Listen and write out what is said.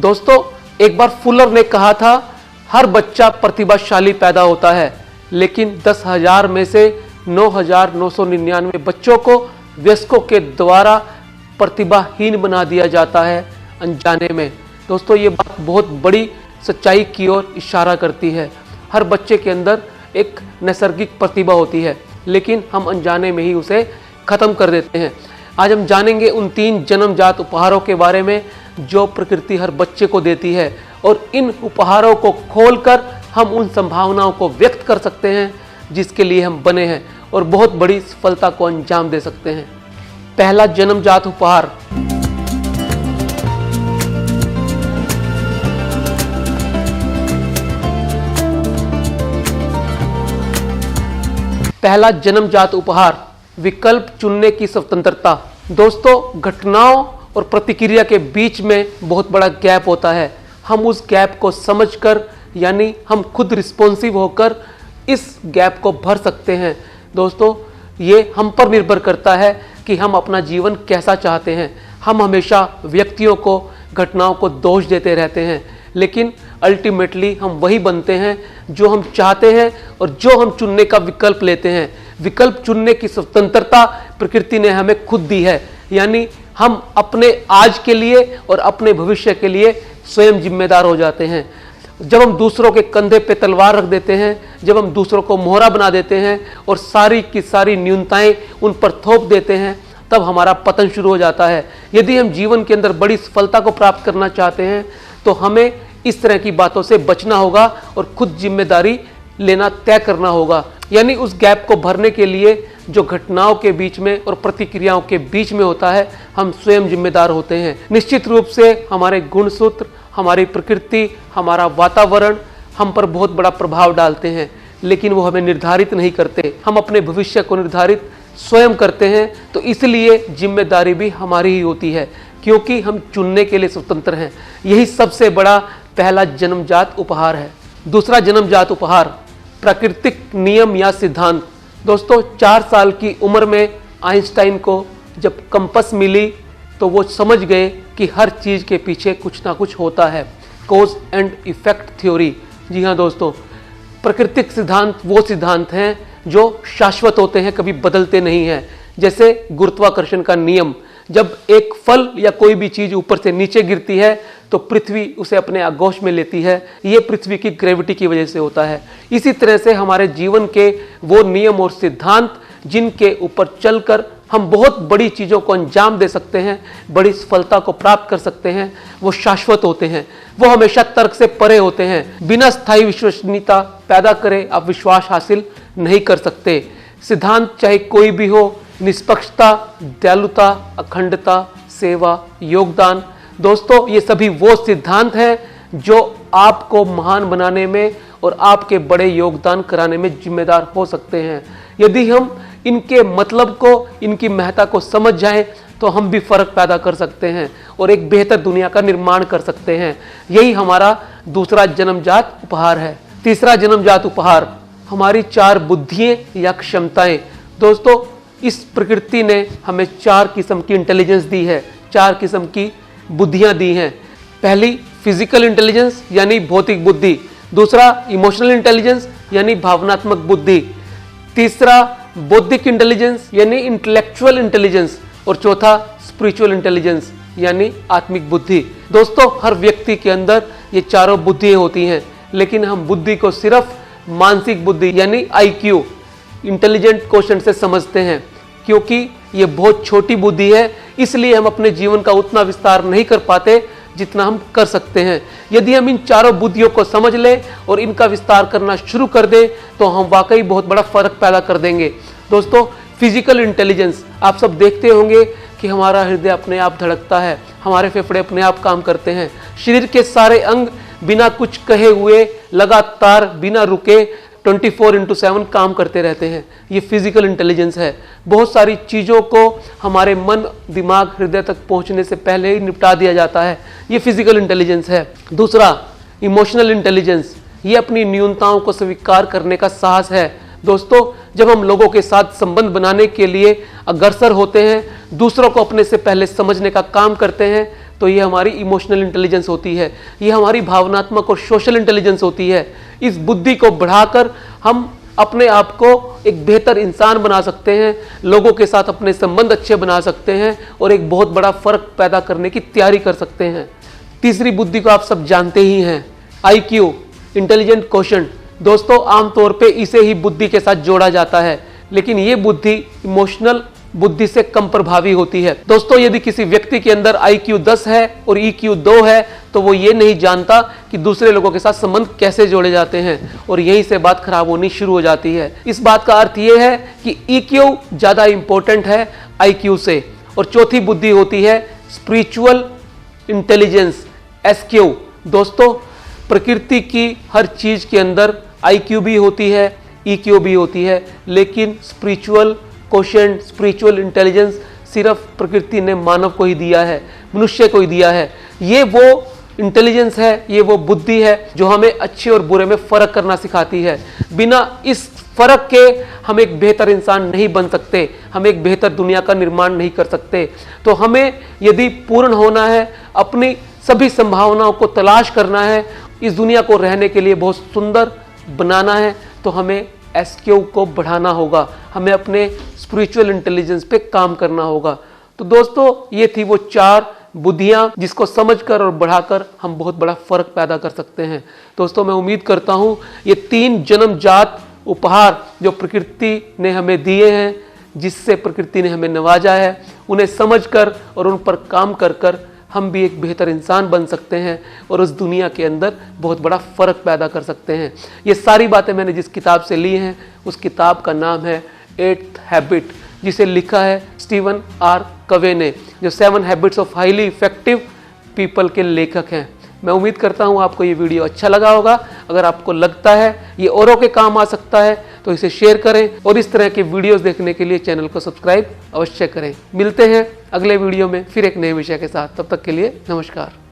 दोस्तों, एक बार फुलर ने कहा था, हर बच्चा प्रतिभाशाली पैदा होता है, लेकिन 10,000 में से 9,999 बच्चों को वयस्कों के द्वारा प्रतिभाहीन बना दिया जाता है अनजाने में। दोस्तों, ये बात बहुत बड़ी सच्चाई की ओर इशारा करती है। हर बच्चे के अंदर एक नैसर्गिक प्रतिभा होती है, लेकिन हम अनजाने में ही उसे खत्म कर देते हैं। आज हम जानेंगे उन 3 जन्मजात उपहारों के बारे में जो प्रकृति हर बच्चे को देती है, और इन उपहारों को खोलकर हम उन संभावनाओं को व्यक्त कर सकते हैं जिसके लिए हम बने हैं, और बहुत बड़ी सफलता को अंजाम दे सकते हैं। पहला जन्मजात उपहार। पहला जन्मजात उपहार, विकल्प चुनने की स्वतंत्रता। दोस्तों, घटनाओं और प्रतिक्रिया के बीच में बहुत बड़ा गैप होता है। हम उस गैप को समझकर, यानी हम खुद रिस्पॉन्सिव होकर इस गैप को भर सकते हैं। दोस्तों, ये हम पर निर्भर करता है कि हम अपना जीवन कैसा चाहते हैं। हम हमेशा व्यक्तियों को, घटनाओं को दोष देते रहते हैं, लेकिन अल्टीमेटली हम वही बनते हैं जो हम चाहते हैं और जो हम चुनने का विकल्प लेते हैं। विकल्प चुनने की स्वतंत्रता प्रकृति ने हमें खुद दी है, यानी हम अपने आज के लिए और अपने भविष्य के लिए स्वयं जिम्मेदार हो जाते हैं। जब हम दूसरों के कंधे पे तलवार रख देते हैं, जब हम दूसरों को मोहरा बना देते हैं और सारी की सारी न्यूनताएं उन पर थोप देते हैं, तब हमारा पतन शुरू हो जाता है। यदि हम जीवन के अंदर बड़ी सफलता को प्राप्त करना चाहते हैं तो हमें इस तरह की बातों से बचना होगा और खुद जिम्मेदारी लेना तय करना होगा। यानी उस गैप को भरने के लिए जो घटनाओं के बीच में और प्रतिक्रियाओं के बीच में होता है, हम स्वयं जिम्मेदार होते हैं। निश्चित रूप से हमारे गुणसूत्र, हमारी प्रकृति, हमारा वातावरण हम पर बहुत बड़ा प्रभाव डालते हैं, लेकिन वो हमें निर्धारित नहीं करते। हम अपने भविष्य को निर्धारित स्वयं करते हैं। तो इसलिए जिम्मेदारी भी हमारी ही होती है, क्योंकि हम चुनने के लिए स्वतंत्र हैं। यही सबसे बड़ा पहला जन्मजात उपहार है। दूसरा जन्मजात उपहार, प्राकृतिक नियम या सिद्धांत। दोस्तों, 4 साल की उम्र में आइंस्टाइन को जब कंपास मिली तो वो समझ गए कि हर चीज के पीछे कुछ ना कुछ होता है। Cause and effect theory. जी हाँ दोस्तों, प्राकृतिक सिद्धांत वो सिद्धांत हैं जो शाश्वत होते हैं, कभी बदलते नहीं हैं। जैसे गुरुत्वाकर्षण का नियम, जब एक फल या कोई भी चीज ऊपर से नीचे गिरती है तो पृथ्वी उसे अपने आगोश में लेती है। ये पृथ्वी की ग्रेविटी की वजह से होता है। इसी तरह से हमारे जीवन के वो नियम और सिद्धांत जिनके ऊपर चलकर हम बहुत बड़ी चीजों को अंजाम दे सकते हैं, बड़ी सफलता को प्राप्त कर सकते हैं, वो शाश्वत होते हैं। वो हमेशा तर्क से परे होते हैं। बिना स्थायी विश्वसनीयता पैदा करे आप विश्वास हासिल नहीं कर सकते। सिद्धांत चाहे कोई भी हो, निष्पक्षता, दयालुता, अखंडता, सेवा, योगदान। दोस्तों, ये सभी वो सिद्धांत हैं जो आपको महान बनाने में और आपके बड़े योगदान कराने में जिम्मेदार हो सकते हैं। यदि हम इनके मतलब को, इनकी महत्ता को समझ जाएं तो हम भी फर्क पैदा कर सकते हैं और एक बेहतर दुनिया का निर्माण कर सकते हैं। यही हमारा दूसरा जन्मजात उपहार है। तीसरा जन्मजात उपहार, हमारी 4 बुद्धियां या क्षमताएं। दोस्तों, इस प्रकृति ने हमें 4 किस्म की इंटेलिजेंस दी है, 4 किस्म की बुद्धियां दी हैं। पहली फिजिकल इंटेलिजेंस यानी भौतिक बुद्धि, दूसरा इमोशनल इंटेलिजेंस यानी भावनात्मक बुद्धि, तीसरा बौद्धिक इंटेलिजेंस यानी इंटेलेक्चुअल इंटेलिजेंस, और चौथा स्पिरिचुअल इंटेलिजेंस यानी आत्मिक बुद्धि। दोस्तों, हर व्यक्ति के अंदर ये चारों बुद्धियां होती हैं, लेकिन हम बुद्धि को सिर्फ मानसिक बुद्धि यानी IQ, इंटेलिजेंट क्वोशेंट से समझते हैं। क्योंकि ये बहुत छोटी बुद्धि है, इसलिए हम अपने जीवन का उतना विस्तार नहीं कर पाते जितना हम कर सकते हैं। यदि हम इन चारों बुद्धियों को समझ लें और इनका विस्तार करना शुरू कर दें तो हम वाकई बहुत बड़ा फर्क पैदा कर देंगे। दोस्तों, फिजिकल इंटेलिजेंस, आप सब देखते होंगे कि हमारा हृदय अपने आप धड़कता है, हमारे फेफड़े अपने आप काम करते हैं, शरीर के सारे अंग बिना कुछ कहे हुए लगातार बिना रुके 24/7 काम करते रहते हैं। ये फिजिकल इंटेलिजेंस है। बहुत सारी चीज़ों को हमारे मन, दिमाग, हृदय तक पहुंचने से पहले ही निपटा दिया जाता है। ये फिजिकल इंटेलिजेंस है। दूसरा, इमोशनल इंटेलिजेंस, ये अपनी न्यूनताओं को स्वीकार करने का साहस है। दोस्तों, जब हम लोगों के साथ संबंध बनाने के लिए अग्रसर होते हैं, दूसरों को अपने से पहले समझने का काम करते हैं, तो तो ये हमारी इमोशनल इंटेलिजेंस होती है, ये हमारी भावनात्मक और सोशल इंटेलिजेंस होती है। इस बुद्धि को बढ़ाकर हम अपने आप को एक बेहतर इंसान बना सकते हैं, लोगों के साथ अपने संबंध अच्छे बना सकते हैं और एक बहुत बड़ा फर्क पैदा करने की तैयारी कर सकते हैं। तीसरी बुद्धि को आप सब जानते ही हैं, IQ, इंटेलिजेंट क्वोशंट। दोस्तों आमतौर पे इसे ही बुद्धि के साथ जोड़ा जाता है, लेकिन ये बुद्धि इमोशनल बुद्धि से कम प्रभावी होती है। दोस्तों यदि किसी व्यक्ति के अंदर IQ 10 है और EQ 2 है तो वो ये नहीं जानता कि दूसरे लोगों के साथ संबंध कैसे जोड़े जाते हैं और यहीं से बात खराब होनी शुरू हो जाती है। इस बात का अर्थ ये है कि EQ ज्यादा इंपॉर्टेंट है IQ से। और चौथी बुद्धि होती है स्पिरिचुअल इंटेलिजेंस, SQ। दोस्तों प्रकृति की हर चीज के अंदर IQ भी होती है, EQ भी होती है, लेकिन स्पिरिचुअल क्वोशंट, स्पिरिचुअल इंटेलिजेंस सिर्फ प्रकृति ने मानव को ही दिया है, मनुष्य को ही दिया है। ये वो इंटेलिजेंस है, ये वो बुद्धि है जो हमें अच्छे और बुरे में फर्क करना सिखाती है। बिना इस फर्क के हम एक बेहतर इंसान नहीं बन सकते, हम एक बेहतर दुनिया का निर्माण नहीं कर सकते। तो हमें यदि पूर्ण होना है, अपनी सभी संभावनाओं को तलाश करना है, इस दुनिया को रहने के लिए बहुत सुंदर बनाना है, तो हमें SQ को बढ़ाना होगा, हमें अपने स्पिरिचुअल इंटेलिजेंस पे काम करना होगा। तो दोस्तों ये थी वो 4 बुद्धियां जिसको समझकर और बढ़ाकर हम बहुत बड़ा फर्क पैदा कर सकते हैं। दोस्तों मैं उम्मीद करता हूं ये 3 जन्मजात उपहार जो प्रकृति ने हमें दिए हैं, जिससे प्रकृति ने हमें नवाजा है, उन्हें समझकर और उन पर काम कर कर हम भी एक बेहतर इंसान बन सकते हैं और उस दुनिया के अंदर बहुत बड़ा फर्क पैदा कर सकते हैं। ये सारी बातें मैंने जिस किताब से ली हैं उस किताब का नाम है 8th हैबिट, जिसे लिखा है स्टीवन आर कवे ने, जो 7 habits of highly effective people के लेखक हैं। मैं उम्मीद करता हूँ आपको ये वीडियो अच्छा लगा होगा। अगर आपको लगता है ये औरों के काम आ सकता है तो इसे शेयर करें और इस तरह के वीडियोस देखने के लिए चैनल को सब्सक्राइब अवश्य करें। मिलते हैं अगले वीडियो में फिर एक नए विषय के साथ। तब तक के लिए नमस्कार।